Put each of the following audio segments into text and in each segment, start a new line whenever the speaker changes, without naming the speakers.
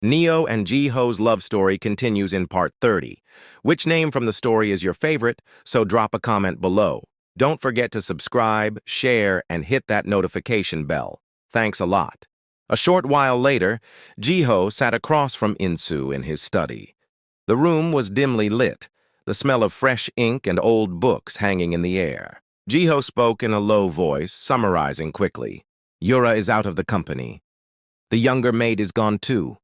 Neo and Jiho's love story continues in part 30. Which name from the story is your favorite? So drop a comment below. Don't forget to subscribe, share, and hit that notification bell. Thanks a lot. A short while later, Jiho sat across from Insu in his study. The room was dimly lit, the smell of fresh ink and old books hanging in the air. Jiho spoke in a low voice, summarizing quickly. Yura is out of the company. The younger maid is gone too.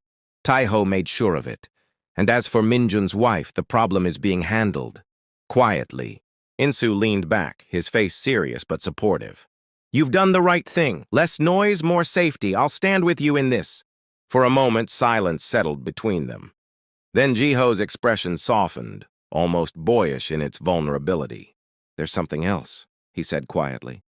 Taiho made sure of it. And as for Minjun's wife, the problem is being handled. Quietly. Insu leaned back, his face serious but supportive. You've done the right thing. Less noise, more safety. I'll stand with you in this. For a moment, silence settled between them. Then Jiho's expression softened, almost boyish in its vulnerability. There's something else, he said quietly.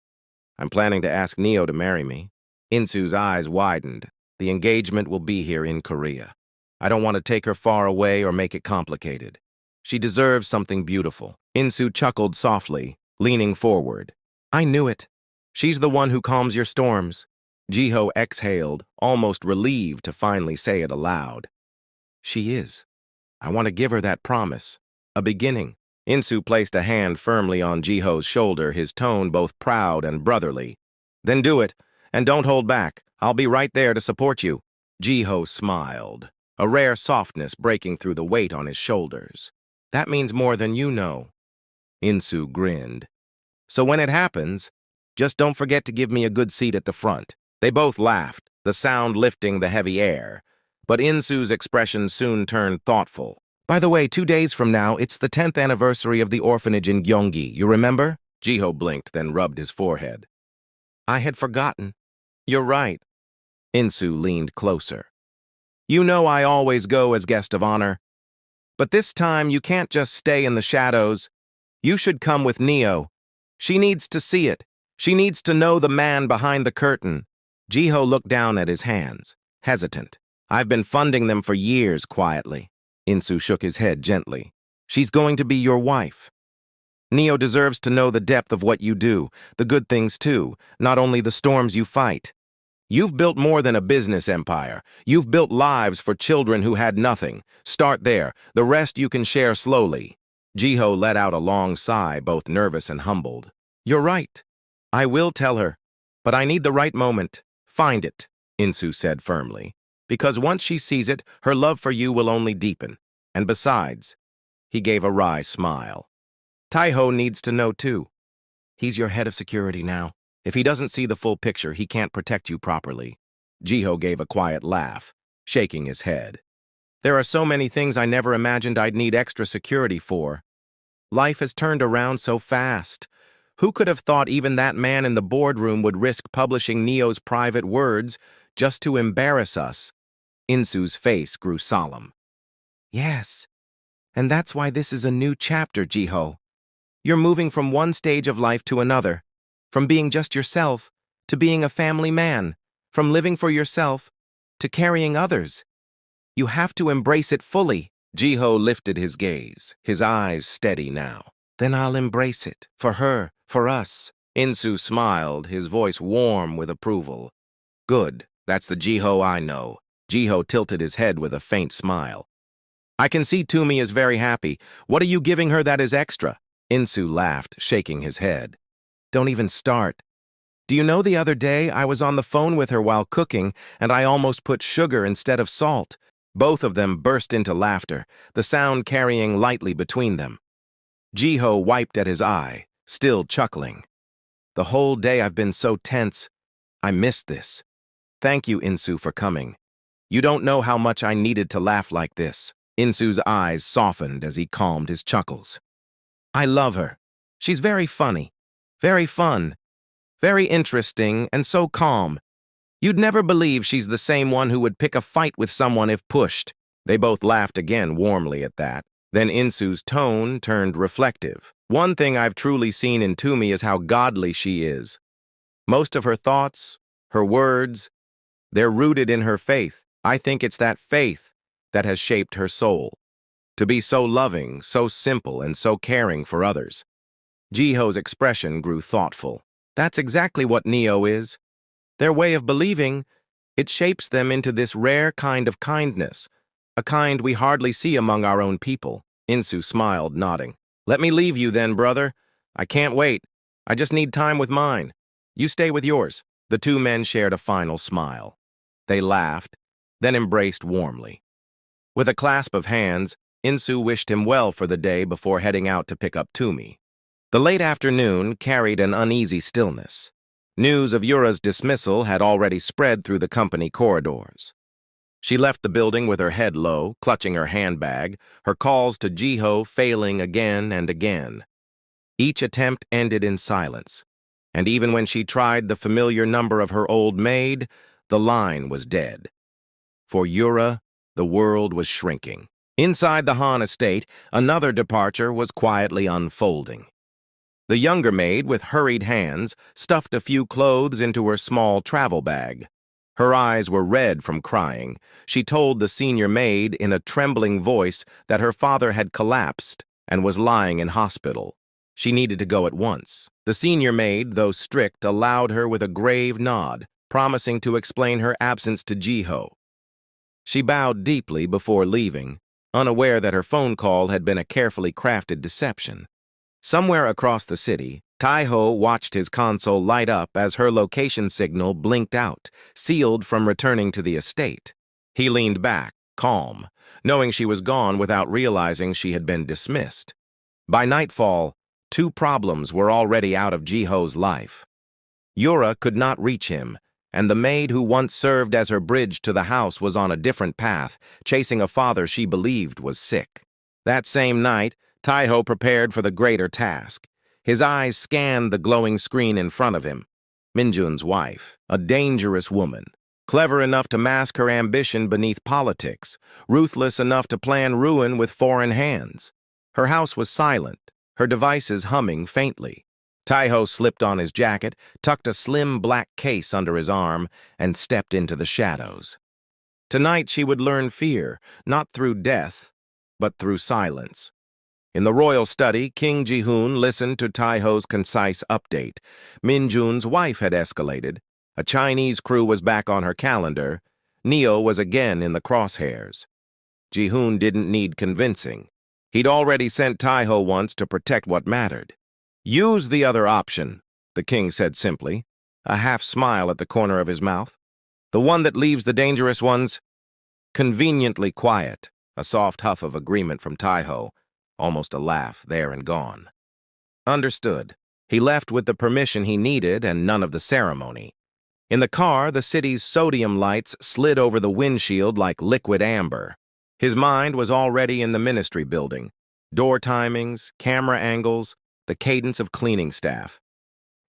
I'm planning to ask Neo to marry me. Insu's eyes widened. The engagement will be here in Korea. I don't want to take her far away or make it complicated. She deserves something beautiful. Insu chuckled softly, leaning forward. I knew it. She's the one who calms your storms. Jiho exhaled, almost relieved to finally say it aloud. She is. I want to give her that promise. A beginning. Insu placed a hand firmly on Jiho's shoulder, his tone both proud and brotherly. Then do it, and don't hold back. I'll be right there to support you. Jiho smiled, a rare softness breaking through the weight on his shoulders. That means more than you know. Insu grinned. So when it happens, just don't forget to give me a good seat at the front. They both laughed, the sound lifting the heavy air. But Insu's expression soon turned thoughtful. By the way, 2 days from now, it's the 10th anniversary of the orphanage in Gyeonggi. You remember? Jiho blinked, then rubbed his forehead. I had forgotten. You're right. Insu leaned closer. You know I always go as guest of honor. But this time you can't just stay in the shadows. You should come with Neo. She needs to see it. She needs to know the man behind the curtain. Jiho looked down at his hands, hesitant. I've been funding them for years quietly. Insu shook his head gently. She's going to be your wife. Neo deserves to know the depth of what you do, the good things too, not only the storms you fight. You've built more than a business empire. You've built lives for children who had nothing. Start there. The rest you can share slowly. Jiho let out a long sigh, both nervous and humbled. You're right. I will tell her. But I need the right moment. Find it, Insu said firmly. Because once she sees it, her love for you will only deepen. And besides, he gave a wry smile. Taiho needs to know too. He's your head of security now. If he doesn't see the full picture, he can't protect you properly. Jiho gave a quiet laugh, shaking his head. There are so many things I never imagined I'd need extra security for. Life has turned around so fast. Who could have thought even that man in the boardroom would risk publishing Neo's private words just to embarrass us? Insu's face grew solemn. Yes, and that's why this is a new chapter, Jiho. You're moving from one stage of life to another. From being just yourself to being a family man, from living for yourself to carrying others. You have to embrace it fully. Jiho lifted his gaze, his eyes steady now. Then I'll embrace it, for her, for us. Insu smiled, his voice warm with approval. Good, that's the Jiho I know. Jiho tilted his head with a faint smile. I can see Tumi is very happy. What are you giving her that is extra? Insu laughed, shaking his head. Don't even start. Do you know the other day I was on the phone with her while cooking and I almost put sugar instead of salt? Both of them burst into laughter, the sound carrying lightly between them. Jiho wiped at his eye, still chuckling. The whole day I've been so tense. I missed this. Thank you, Insu, for coming. You don't know how much I needed to laugh like this. Insu's eyes softened as he calmed his chuckles. I love her. She's very funny. Very fun, very interesting, and so calm. You'd never believe she's the same one who would pick a fight with someone if pushed. They both laughed again warmly at that. Then Insu's tone turned reflective. One thing I've truly seen in Tumi is how godly she is. Most of her thoughts, her words, they're rooted in her faith. I think it's that faith that has shaped her soul. To be so loving, so simple, and so caring for others. Jiho's expression grew thoughtful. That's exactly what Neo is. Their way of believing, It shapes them into this rare kind of kindness, a kind we hardly see among our own people. Insu smiled, nodding. Let me leave you then, brother. I can't wait. I just need time with mine. You stay with yours. The two men shared a final smile. They laughed, then embraced warmly. With a clasp of hands, Insu wished him well for the day before heading out to pick up Tumi. The late afternoon carried an uneasy stillness. News of Yura's dismissal had already spread through the company corridors. She left the building with her head low, clutching her handbag, her calls to Jiho failing again and again. Each attempt ended in silence, and even when she tried the familiar number of her old maid, the line was dead. For Yura, the world was shrinking. Inside the Han estate, another departure was quietly unfolding. The younger maid, with hurried hands, stuffed a few clothes into her small travel bag. Her eyes were red from crying. She told the senior maid in a trembling voice that her father had collapsed and was lying in hospital. She needed to go at once. The senior maid, though strict, allowed her with a grave nod, promising to explain her absence to Jiho. She bowed deeply before leaving, unaware that her phone call had been a carefully crafted deception. Somewhere across the city, Taiho watched his console light up as her location signal blinked out, sealed from returning to the estate. He leaned back, calm, knowing she was gone without realizing she had been dismissed. By nightfall, two problems were already out of Jiho's life. Yura could not reach him, and the maid who once served as her bridge to the house was on a different path, chasing a father she believed was sick. That same night, Taiho prepared for the greater task. His eyes scanned the glowing screen in front of him. Minjun's wife, a dangerous woman, clever enough to mask her ambition beneath politics, ruthless enough to plan ruin with foreign hands. Her house was silent, her devices humming faintly. Taiho slipped on his jacket, tucked a slim black case under his arm, and stepped into the shadows. Tonight she would learn fear, not through death, but through silence. In the royal study, King Jihoon listened to Taiho's concise update. Minjun's wife had escalated. A Chinese crew was back on her calendar. Neo was again in the crosshairs. Jihoon didn't need convincing. He'd already sent Taiho once to protect what mattered. Use the other option, the king said simply, a half smile at the corner of his mouth. The one that leaves the dangerous ones conveniently quiet, a soft huff of agreement from Taiho. Almost a laugh, there and gone. Understood. He left with the permission he needed and none of the ceremony. In the car, the city's sodium lights slid over the windshield like liquid amber. His mind was already in the ministry building. Door timings, camera angles, the cadence of cleaning staff.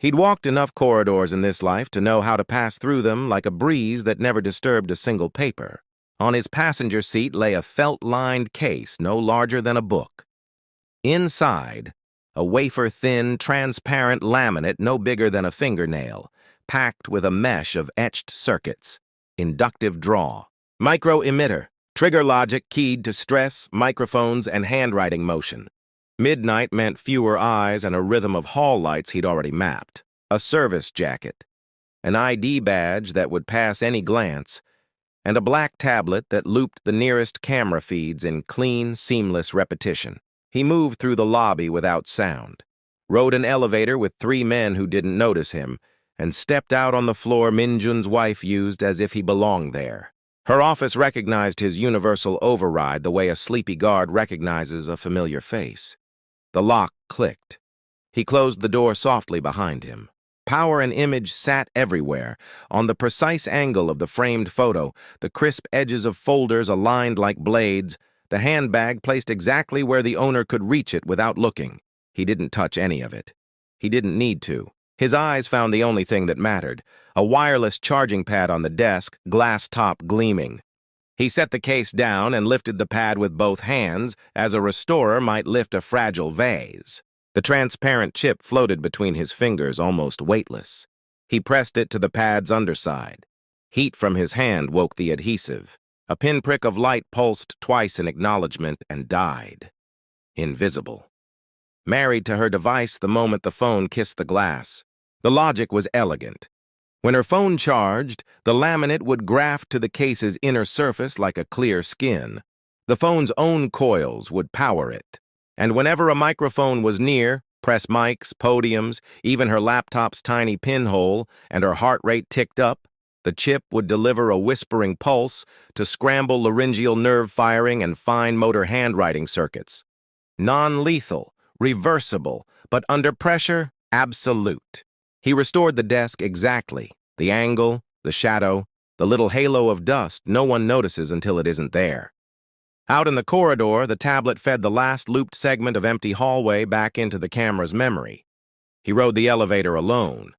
He'd walked enough corridors in this life to know how to pass through them like a breeze that never disturbed a single paper. On his passenger seat lay a felt-lined case no larger than a book. Inside, a wafer-thin, transparent laminate no bigger than a fingernail, packed with a mesh of etched circuits. Inductive draw. Micro-emitter. Trigger logic keyed to stress, microphones, and handwriting motion. Midnight meant fewer eyes and a rhythm of hall lights he'd already mapped. A service jacket. An ID badge that would pass any glance. And a black tablet that looped the nearest camera feeds in clean, seamless repetition. He moved through the lobby without sound, rode an elevator with three men who didn't notice him, and stepped out on the floor Minjun's wife used as if he belonged there. Her office recognized his universal override the way a sleepy guard recognizes a familiar face. The lock clicked. He closed the door softly behind him. Power and image sat everywhere, on the precise angle of the framed photo, the crisp edges of folders aligned like blades, the handbag placed exactly where the owner could reach it without looking. He didn't touch any of it. He didn't need to. His eyes found the only thing that mattered, a wireless charging pad on the desk, glass top gleaming. He set the case down and lifted the pad with both hands, as a restorer might lift a fragile vase. The transparent chip floated between his fingers, almost weightless. He pressed it to the pad's underside. Heat from his hand woke the adhesive. A pinprick of light pulsed twice in acknowledgement and died. Invisible. Married to her device the moment the phone kissed the glass. The logic was elegant. When her phone charged, the laminate would graft to the case's inner surface like a clear skin. The phone's own coils would power it. And whenever a microphone was near, press mics, podiums, even her laptop's tiny pinhole, and her heart rate ticked up, the chip would deliver a whispering pulse to scramble laryngeal nerve firing and fine motor handwriting circuits. Non-lethal, reversible, but under pressure, absolute. He restored the desk exactly. The angle, the shadow, the little halo of dust no one notices until it isn't there. Out in the corridor, the tablet fed the last looped segment of empty hallway back into the camera's memory. He rode the elevator alone.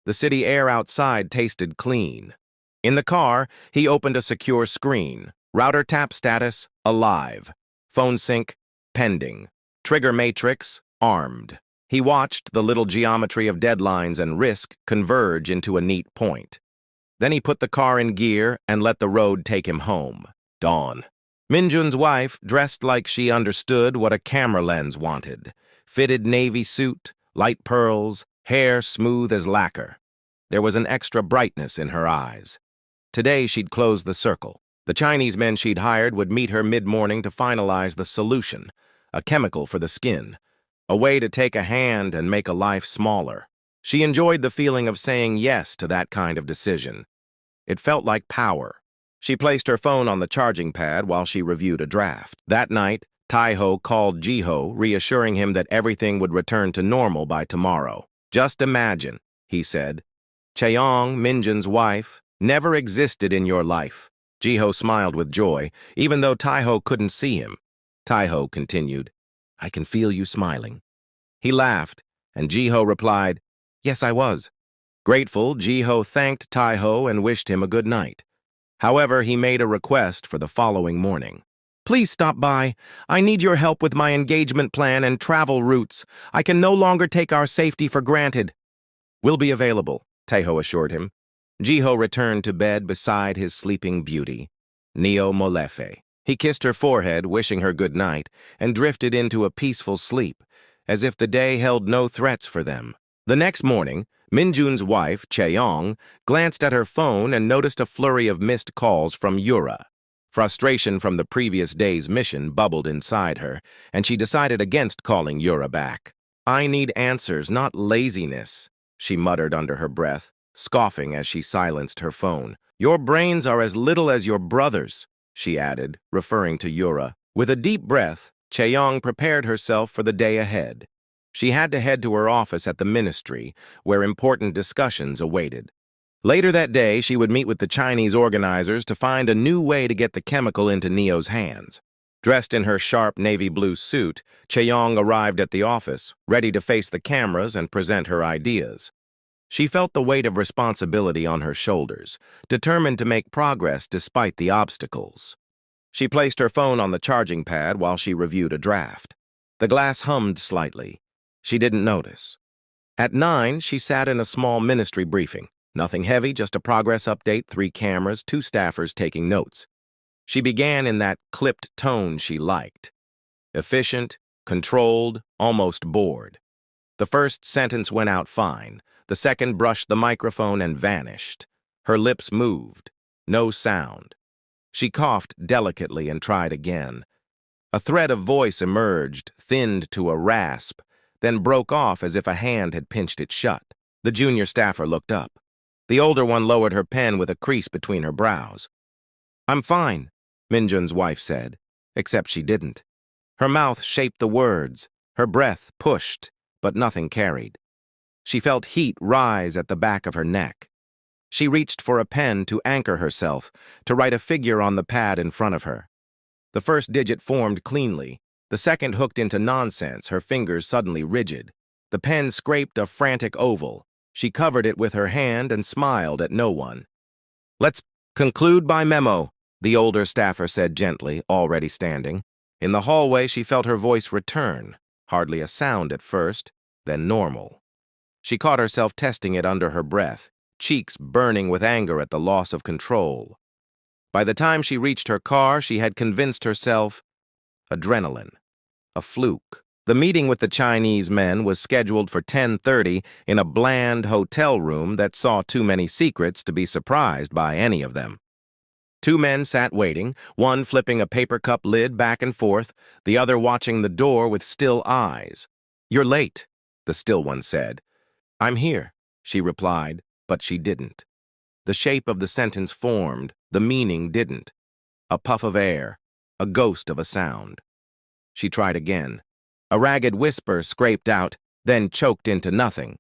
The city air outside tasted clean. In the car, he opened a secure screen. Router tap status, alive. Phone sync, pending. Trigger matrix, armed. He watched the little geometry of deadlines and risk converge into a neat point. Then he put the car in gear and let the road take him home. Dawn. Minjun's wife, dressed like she understood what a camera lens wanted. Fitted navy suit, light pearls, hair smooth as lacquer. There was an extra brightness in her eyes. Today she'd close the circle. The Chinese men she'd hired would meet her mid-morning to finalize the solution, a chemical for the skin, a way to take a hand and make a life smaller. She enjoyed the feeling of saying yes to that kind of decision. It felt like power. She placed her phone on the charging pad while she reviewed a draft. That night, Taiho called Jiho, reassuring him that everything would return to normal by tomorrow. Just imagine, he said. Cheong, Minjun's wife, never existed in your life. Jiho smiled with joy, even though Taiho couldn't see him. Taiho continued, I can feel you smiling. He laughed, and Jiho replied, Yes, I was. Grateful, Jiho thanked Taiho and wished him a good night. However, he made a request for the following morning. Please stop by. I need your help with my engagement plan and travel routes. I can no longer take our safety for granted. We'll be available, Taiho assured him. Jiho returned to bed beside his sleeping beauty, Neo Molefe. He kissed her forehead, wishing her good night, and drifted into a peaceful sleep, as if the day held no threats for them. The next morning, Minjun's wife, Cheong, glanced at her phone and noticed a flurry of missed calls from Yura. Frustration from the previous day's mission bubbled inside her, and she decided against calling Yura back. I need answers, not laziness, she muttered under her breath, scoffing as she silenced her phone. Your brains are as little as your brother's, she added, referring to Yura. With a deep breath, Cheong prepared herself for the day ahead. She had to head to her office at the ministry, where important discussions awaited. Later that day, she would meet with the Chinese organizers to find a new way to get the chemical into Neo's hands. Dressed in her sharp navy blue suit, Cheong arrived at the office, ready to face the cameras and present her ideas. She felt the weight of responsibility on her shoulders, determined to make progress despite the obstacles. She placed her phone on the charging pad while she reviewed a draft. The glass hummed slightly. She didn't notice. At 9, she sat in a small ministry briefing. Nothing heavy, just a progress update, 3 cameras, 2 staffers taking notes. She began in that clipped tone she liked. Efficient, controlled, almost bored. The first sentence went out fine. The second brushed the microphone and vanished. Her lips moved. No sound. She coughed delicately and tried again. A thread of voice emerged, thinned to a rasp, then broke off as if a hand had pinched it shut. The junior staffer looked up. The older one lowered her pen with a crease between her brows. I'm fine, Minjun's wife said, except she didn't. Her mouth shaped the words, her breath pushed, but nothing carried. She felt heat rise at the back of her neck. She reached for a pen to anchor herself, to write a figure on the pad in front of her. The first digit formed cleanly. The second hooked into nonsense, her fingers suddenly rigid. The pen scraped a frantic oval. She covered it with her hand and smiled at no one. Let's conclude by memo, the older staffer said gently, already standing. In the hallway, she felt her voice return, hardly a sound at first, then normal. She caught herself testing it under her breath, cheeks burning with anger at the loss of control. By the time she reached her car, she had convinced herself, adrenaline, a fluke. The meeting with the Chinese men was scheduled for 10:30 in a bland hotel room that saw too many secrets to be surprised by any of them. Two men sat waiting, one flipping a paper cup lid back and forth, the other watching the door with still eyes. "You're late," the still one said. "I'm here," she replied, but she didn't. The shape of the sentence formed, the meaning didn't. A puff of air, a ghost of a sound. She tried again. A ragged whisper scraped out, then choked into nothing.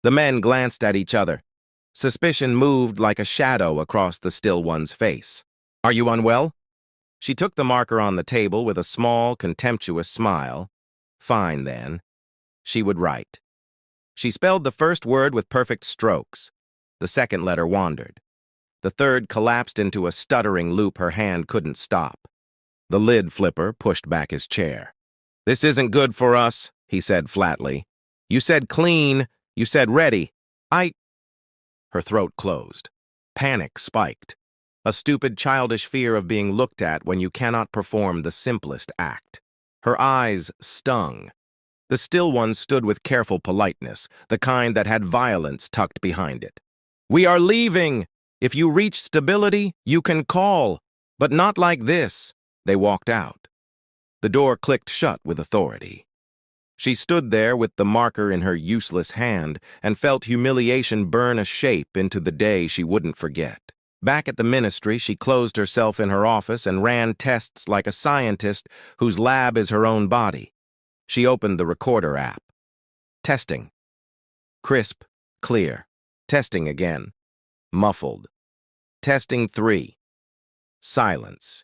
The men glanced at each other. Suspicion moved like a shadow across the still one's face. "Are you unwell?" She took the marker on the table with a small, contemptuous smile. Fine, then. She would write. She spelled the first word with perfect strokes. The second letter wandered. The third collapsed into a stuttering loop her hand couldn't stop. The lid flipper pushed back his chair. "This isn't good for us," he said flatly. "You said clean. You said ready. Her throat closed. Panic spiked. A stupid, childish fear of being looked at when you cannot perform the simplest act. Her eyes stung. The still one stood with careful politeness, the kind that had violence tucked behind it. "We are leaving. If you reach stability, you can call. But not like this." They walked out. The door clicked shut with authority. She stood there with the marker in her useless hand and felt humiliation burn a shape into the day she wouldn't forget. Back at the ministry, she closed herself in her office and ran tests like a scientist whose lab is her own body. She opened the recorder app. Testing. Crisp, clear. Testing again. Muffled. Testing 3. Silence.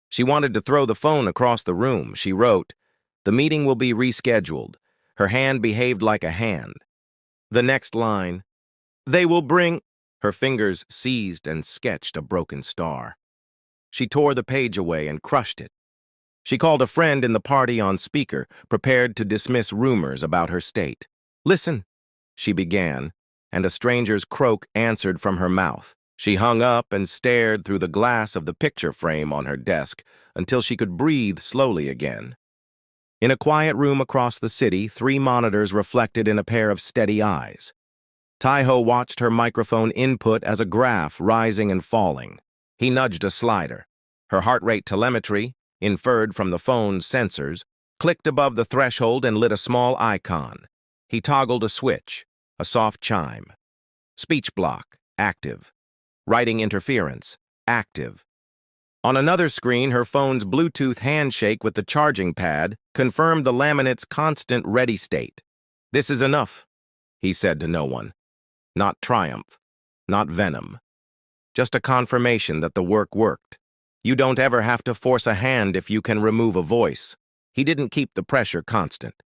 She wanted to throw the phone across the room. She wrote, "The meeting will be rescheduled." Her hand behaved like a hand. The next line, "They will bring..." Her fingers seized and sketched a broken star. She tore the page away and crushed it. She called a friend in the party on speaker, prepared to dismiss rumors about her state. "Listen," she began, and a stranger's croak answered from her mouth. She hung up and stared through the glass of the picture frame on her desk until she could breathe slowly again. In a quiet room across the city, 3 monitors reflected in a pair of steady eyes. Taiho watched her microphone input as a graph rising and falling. He nudged a slider. Her heart rate telemetry, inferred from the phone's sensors, clicked above the threshold and lit a small icon. He toggled a switch, a soft chime. Speech block, active. Writing interference, active. On another screen, her phone's Bluetooth handshake with the charging pad confirmed the laminate's constant ready state. "This is enough," he said to no one. Not triumph, not venom. Just a confirmation that the work worked. You don't ever have to force a hand if you can remove a voice. He didn't keep the pressure constant.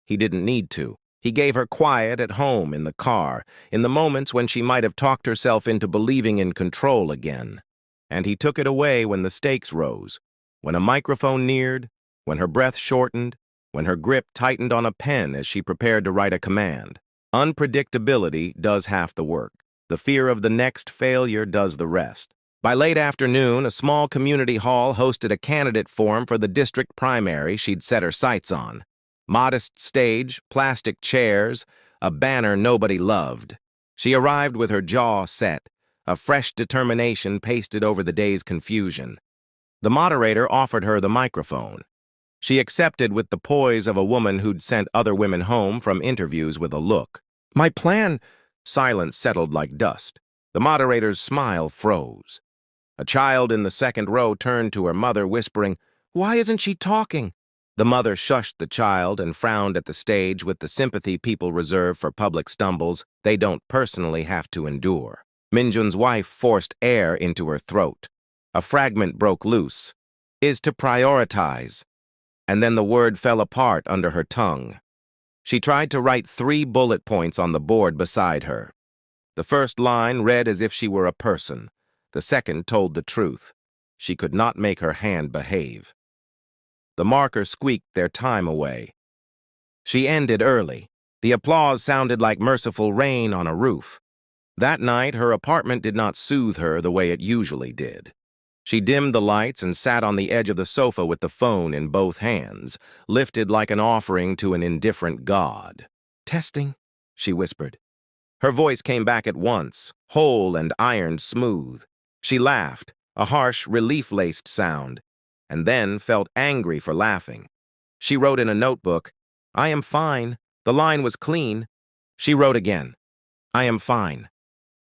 He didn't need to. He gave her quiet at home, in the car, in the moments when she might have talked herself into believing in control again. And he took it away when the stakes rose, when a microphone neared, when her breath shortened, when her grip tightened on a pen as she prepared to write a command. Unpredictability does half the work. The fear of the next failure does the rest. By late afternoon, a small community hall hosted a candidate forum for the district primary she'd set her sights on. Modest stage, plastic chairs, a banner nobody loved. She arrived with her jaw set, a fresh determination pasted over the day's confusion. The moderator offered her the microphone. She accepted with the poise of a woman who'd sent other women home from interviews with a look. "My plan..." Silence settled like dust. The moderator's smile froze. A child in the second row turned to her mother, whispering, "Why isn't she talking?" The mother shushed the child and frowned at the stage with the sympathy people reserve for public stumbles they don't personally have to endure. Minjun's wife forced air into her throat. A fragment broke loose. "Is to prioritize." And then the word fell apart under her tongue. She tried to write 3 bullet points on the board beside her. The first line read as if she were a person. The second told the truth. She could not make her hand behave. The marker squeaked their time away. She ended early. The applause sounded like merciful rain on a roof. That night, her apartment did not soothe her the way it usually did. She dimmed the lights and sat on the edge of the sofa with the phone in both hands, lifted like an offering to an indifferent god. "Testing," she whispered. Her voice came back at once, whole and ironed smooth. She laughed, a harsh, relief-laced sound, and then felt angry for laughing. She wrote in a notebook, "I am fine." The line was clean. She wrote again, "I am fine."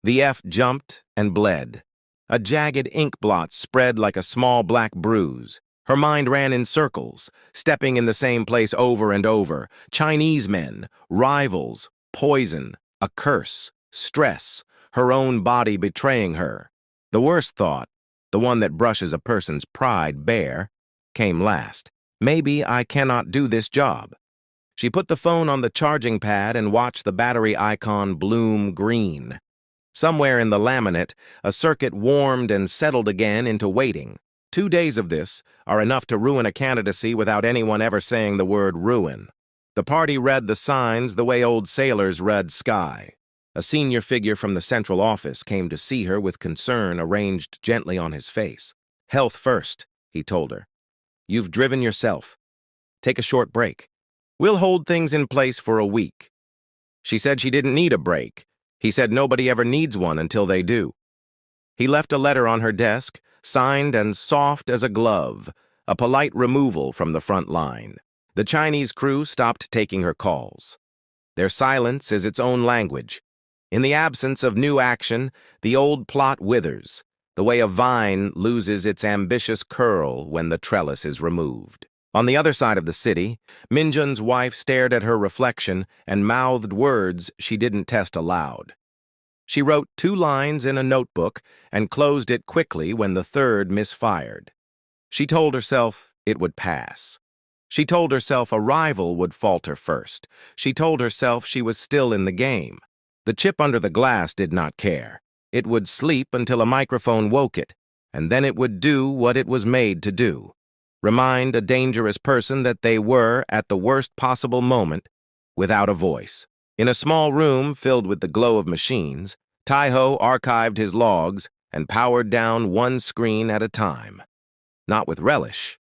The F jumped and bled. A jagged ink blot spread like a small black bruise. Her mind ran in circles, stepping in the same place over and over. Chinese men, rivals, poison, a curse, stress, her own body betraying her. The worst thought, the one that brushes a person's pride bare, came last. Maybe I cannot do this job. She put the phone on the charging pad and watched the battery icon bloom green. Somewhere in the laminate, a circuit warmed and settled again into waiting. 2 days of this are enough to ruin a candidacy without anyone ever saying the word ruin. The party read the signs the way old sailors read sky. A senior figure from the central office came to see her with concern arranged gently on his face. "Health first," he told her. "You've driven yourself. Take a short break. We'll hold things in place for a week." She said she didn't need a break. He said nobody ever needs one until they do. He left a letter on her desk, signed and soft as a glove, a polite removal from the front line. The Chinese crew stopped taking her calls. Their silence is its own language. In the absence of new action, the old plot withers, the way a vine loses its ambitious curl when the trellis is removed. On the other side of the city, Minjun's wife stared at her reflection and mouthed words she didn't test aloud. She wrote 2 lines in a notebook and closed it quickly when the third misfired. She told herself it would pass. She told herself a rival would falter first. She told herself she was still in the game. The chip under the glass did not care. It would sleep until a microphone woke it, and then it would do what it was made to do. Remind a dangerous person that they were, at the worst possible moment, without a voice. In a small room filled with the glow of machines, Taiho archived his logs and powered down one screen at a time. Not with relish,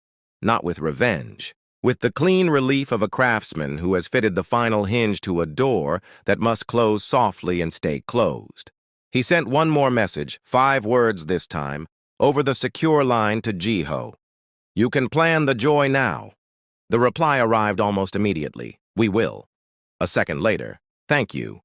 not with revenge, with the clean relief of a craftsman who has fitted the final hinge to a door that must close softly and stay closed. He sent one more message, 5 words this time, over the secure line to Jiho. "You can plan the joy now." The reply arrived almost immediately. "We will." A second later, "Thank you."